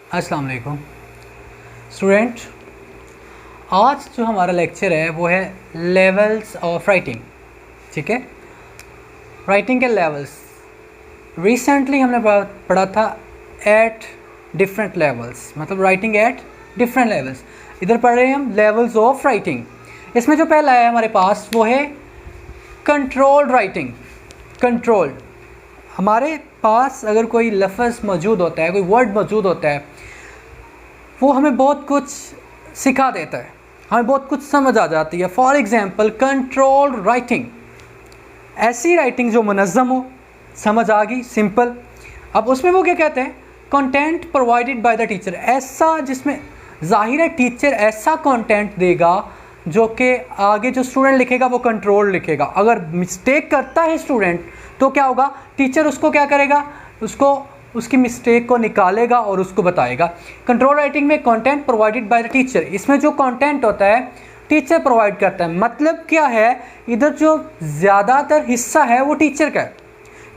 अस्सलाम वालेकुम स्टूडेंट। आज जो हमारा लेक्चर है वो है लेवल्स ऑफ राइटिंग। ठीक है, राइटिंग के लेवल्स रिसेंटली हमने पढ़ा था एट डिफरेंट लेवल्स, मतलब राइटिंग एट डिफरेंट लेवल्स। इधर पढ़ रहे हैं हम लेवल्स ऑफ राइटिंग। इसमें जो पहला है हमारे पास वो है कंट्रोल्ड राइटिंग। कंट्रोल्ड, हमारे पास अगर कोई लफ्ज़ मौजूद होता है, कोई वर्ड मौजूद होता है, वो हमें बहुत कुछ सिखा देता है, हमें बहुत कुछ समझ आ जाती है। फॉर एग्ज़ाम्पल कंट्रोल्ड राइटिंग, ऐसी राइटिंग जो मुनज़्ज़म हो, समझ आ गई, सिंपल। अब उसमें वो क्या कहते हैं, content provided by the teacher, ऐसा जिसमें ज़ाहिर है टीचर ऐसा कंटेंट देगा जो कि आगे जो स्टूडेंट लिखेगा वो कंट्रोल लिखेगा। अगर मिस्टेक करता है स्टूडेंट तो क्या होगा, टीचर उसको क्या करेगा, उसकी मिस्टेक को निकालेगा और उसको बताएगा। कंट्रोल राइटिंग में content provided by the teacher, इसमें जो कंटेंट होता है टीचर प्रोवाइड करता है। मतलब क्या है, इधर जो ज़्यादातर हिस्सा है वो टीचर का है।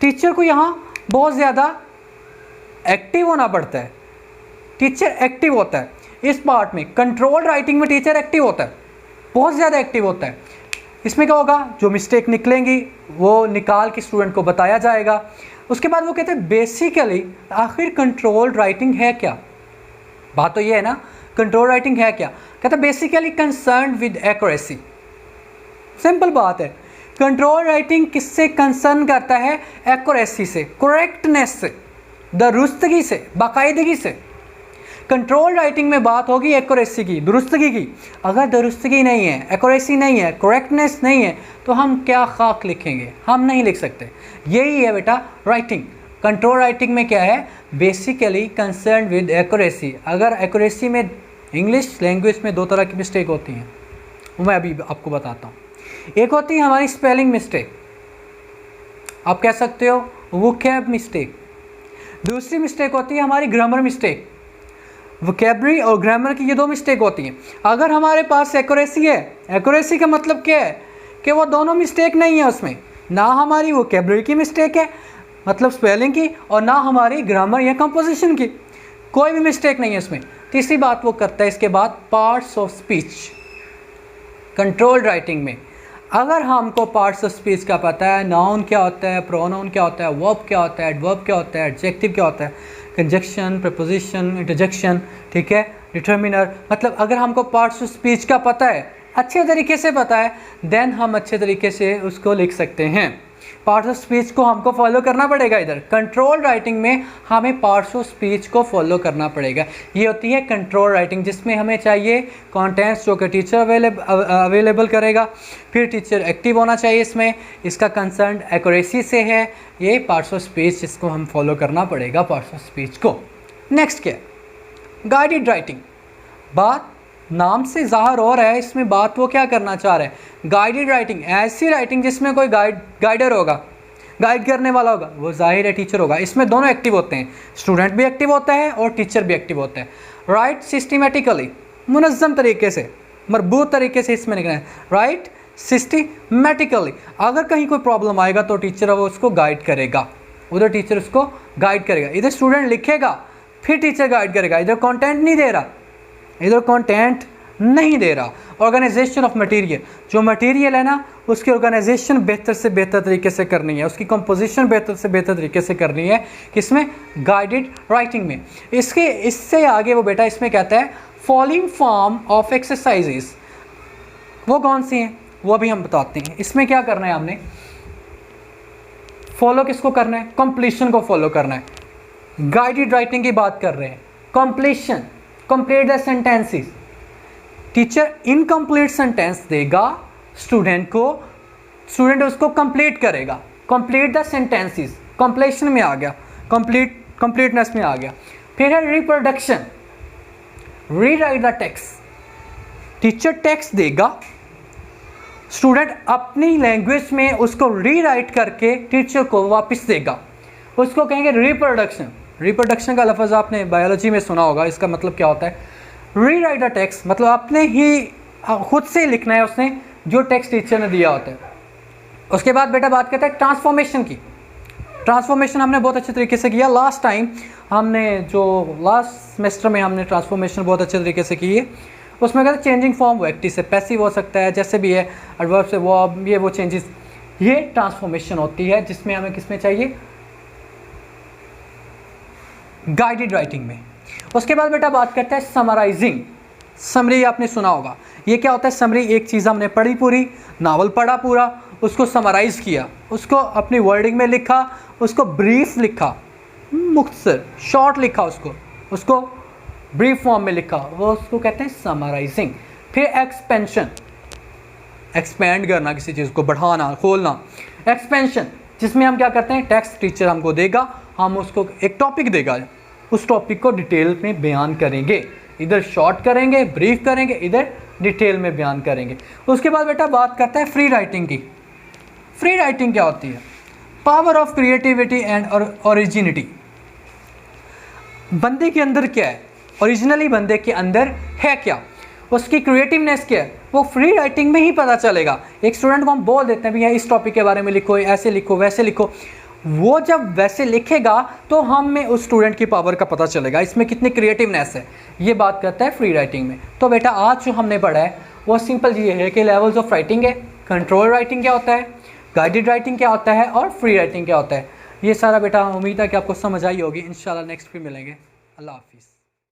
टीचर को यहाँ बहुत ज़्यादा एक्टिव होना पड़ता है, टीचर एक्टिव होता है इस पार्ट में। कंट्रोल राइटिंग में टीचर एक्टिव होता है, बहुत ज़्यादा एक्टिव होता है। इसमें क्या होगा, जो मिस्टेक निकलेंगी वो निकाल के स्टूडेंट को बताया जाएगा। उसके बाद वो कहते हैं बेसिकली आखिर कंट्रोल राइटिंग है क्या। बात तो ये है ना, कंट्रोल राइटिंग है क्या। कहते हैं basically concern with accuracy. Simple बात है, कंट्रोल राइटिंग किससे कंसर्न करता है, एक्यूरेसी से, करेक्टनेस से, दुरुस्तगी से, बाकायदगी से। कंट्रोल राइटिंग में बात होगी एक्यूरेसी की, दुरुस्तगी की। अगर दुरुस्तगी नहीं है, एक्यूरेसी नहीं है, करेक्टनेस नहीं है तो हम क्या खाक लिखेंगे, हम नहीं लिख सकते। यही है बेटा राइटिंग। कंट्रोल राइटिंग में क्या है, बेसिकली कंसर्न विद एक्यूरेसी। अगर एक्यूरेसी में इंग्लिश लैंग्वेज में दो तरह की मिस्टेक होती हैं, वो मैं अभी आपको बताता हूँ। एक होती है हमारी स्पेलिंग मिस्टेक, आप कह सकते हो वोकैब मिस्टेक। दूसरी मिस्टेक होती है हमारी ग्रामर मिस्टेक। वोकैबलरी और ग्रामर की ये दो मिस्टेक होती हैं। अगर हमारे पास एक्यूरेसी है, एक्यूरेसी का मतलब क्या है कि वो दोनों मिस्टेक नहीं है उसमें, ना हमारी वोकैबलरी की मिस्टेक है मतलब स्पेलिंग की, और ना हमारी ग्रामर या कंपोजिशन की, कोई भी मिस्टेक नहीं है उसमें। तीसरी बात वो करता है इसके बाद parts of speech. Controlled writing में अगर हमको पार्ट्स ऑफ स्पीच का पता है, नाउन क्या होता है, प्रोनाउन क्या होता है, वर्ब क्या होता है, एडवर्ब क्या होता है, एडजेक्टिव क्या होता है, कंजक्शन, प्रपोजिशन, इंटरजेक्शन, ठीक है, डिटर्मिनर, मतलब अगर हमको पार्ट्स ऑफ स्पीच का पता है, अच्छे तरीके से पता है, देन हम अच्छे तरीके से उसको लिख सकते हैं। पार्ट्स ऑफ स्पीच को हमको फॉलो करना पड़ेगा। इधर कंट्रोल राइटिंग में हमें पार्ट्स ऑफ स्पीच को फॉलो करना पड़ेगा। ये होती है कंट्रोल राइटिंग, जिसमें हमें चाहिए कंटेंट्स जो कि टीचर अवेलेबल करेगा, फिर टीचर एक्टिव होना चाहिए इसमें, इसका कंसर्न एक्यूरेसी से है। ये पार्ट्स ऑफ स्पीच जिसको हम फॉलो करना पड़ेगा, पार्ट्स ऑफ स्पीच को। नेक्स्ट क्या, गाइडेड राइटिंग। बात नाम से ज़ाहिर हो रहा है, इसमें बात वो क्या करना चाह रहे हैं। गाइडेड राइटिंग, ऐसी राइटिंग जिसमें कोई गाइडर होगा, गाइड करने वाला होगा, वो ज़ाहिर है टीचर होगा। इसमें दोनों एक्टिव होते हैं, स्टूडेंट भी एक्टिव होता है और टीचर भी एक्टिव होता है। राइट सिस्टमेटिकली, मुनज़्ज़म तरीके से, मरबूत तरीके से इसमें लिखना है। राइट सिस्टमेटिकली, अगर कहीं कोई प्रॉब्लम आएगा तो टीचर वो उसको गाइड करेगा, उधर टीचर उसको गाइड करेगा। इधर स्टूडेंट लिखेगा फिर टीचर गाइड करेगा। इधर कंटेंट नहीं दे रहा, इधर कंटेंट नहीं दे रहा। ऑर्गेनाइजेशन ऑफ मटेरियल, जो मटेरियल है ना उसकी ऑर्गेनाइजेशन बेहतर से बेहतर तरीके से करनी है, उसकी कंपोजिशन बेहतर से बेहतर तरीके से करनी है, किसमें, गाइडेड राइटिंग में। इससे आगे वो बेटा इसमें कहता है फॉलोइंग फॉर्म ऑफ एक्सरसाइजेस। वो कौन सी हैं वो भी हम बताते हैं। इसमें क्या करना है, हमने फॉलो किसको करना है, कंप्लीशन को फॉलो करना है। गाइडेड राइटिंग की बात कर रहे हैं, completion, complete the sentences. Teacher incomplete sentence देगा स्टूडेंट को, स्टूडेंट उसको कंप्लीट करेगा। कंप्लीट द सेंटेंसेस, कंप्लीशन में आ गया, कंप्लीटनेस में आ गया। फिर है reproduction, rewrite the text. Teacher text देगा, स्टूडेंट अपनी लैंग्वेज में उसको रीराइट करके टीचर को वापस देगा, उसको कहेंगे रिप्रोडक्शन। रिप्रोडक्शन का लफ्ज़ आपने बायोलॉजी में सुना होगा, इसका मतलब क्या होता है, रीराइट द टेक्स्ट, मतलब अपने ही खुद से लिखना है उसने जो टेक्स्ट टीचर ने दिया होता है। उसके बाद बेटा बात करता है ट्रांसफॉर्मेशन की। ट्रांसफॉर्मेशन हमने बहुत अच्छे तरीके से किया लास्ट टाइम, हमने जो लास्ट सेमेस्टर में हमने ट्रांसफॉर्मेशन बहुत अच्छे तरीके से की है, उसमें कहते हैं चेंजिंग फॉर्म वो एक्टिव से पैसिव हो सकता है, जैसे भी है एडवर्ब से वो चेंजेस, ये ट्रांसफॉर्मेशन होती है जिसमें हमें किसमें चाहिए, गाइडेड राइटिंग में। उसके बाद बेटा बात करते हैं समराइजिंग। समरी आपने सुना होगा, ये क्या होता है समरी, एक चीज़ हमने पढ़ी पूरी, नावल पढ़ा पूरा, उसको समराइज किया, उसको अपनी वर्डिंग में लिखा, उसको ब्रीफ लिखा, मुख्तसर शॉर्ट लिखा, उसको ब्रीफ फॉर्म में लिखा, वो उसको कहते हैं समराइजिंग। फिर एक्सपेंशन, एक्सपेंड करना, किसी चीज़ को बढ़ाना खोलना, एक्सपेंशन, जिसमें हम क्या करते हैं, टेक्स्ट टीचर हमको देगा, हम उसको एक टॉपिक देगा, उस टॉपिक को डिटेल में बयान करेंगे, इधर शॉर्ट करेंगे, ब्रीफ करेंगे, इधर डिटेल में बयान करेंगे। उसके बाद बेटा बात करता है फ्री राइटिंग की। फ्री राइटिंग क्या होती है, पावर ऑफ क्रिएटिविटी एंड ओरिजिनिटी। बंदे के अंदर क्या है, ओरिजिनली बंदे के अंदर है क्या, उसकी क्रिएटिवनेस क्या है, वो फ्री राइटिंग में ही पता चलेगा। एक स्टूडेंट को हम बोल देते हैं भैया इस टॉपिक के बारे में लिखो, ऐसे लिखो, वैसे लिखो, वो जब वैसे लिखेगा तो हमें उस स्टूडेंट की पावर का पता चलेगा, इसमें कितनी क्रिएटिवनेस है। ये बात करता है फ्री राइटिंग में। तो बेटा आज जो हमने पढ़ा है वो सिंपल ये है कि लेवल्स ऑफ राइटिंग है, कंट्रोल राइटिंग क्या होता है, गाइडेड राइटिंग क्या होता है और फ्री राइटिंग क्या होता है। ये सारा बेटा उम्मीद है कि आपको समझ आई होगी। इंशाल्लाह नेक्स्ट फिर मिलेंगे। अल्लाह हाफिज़।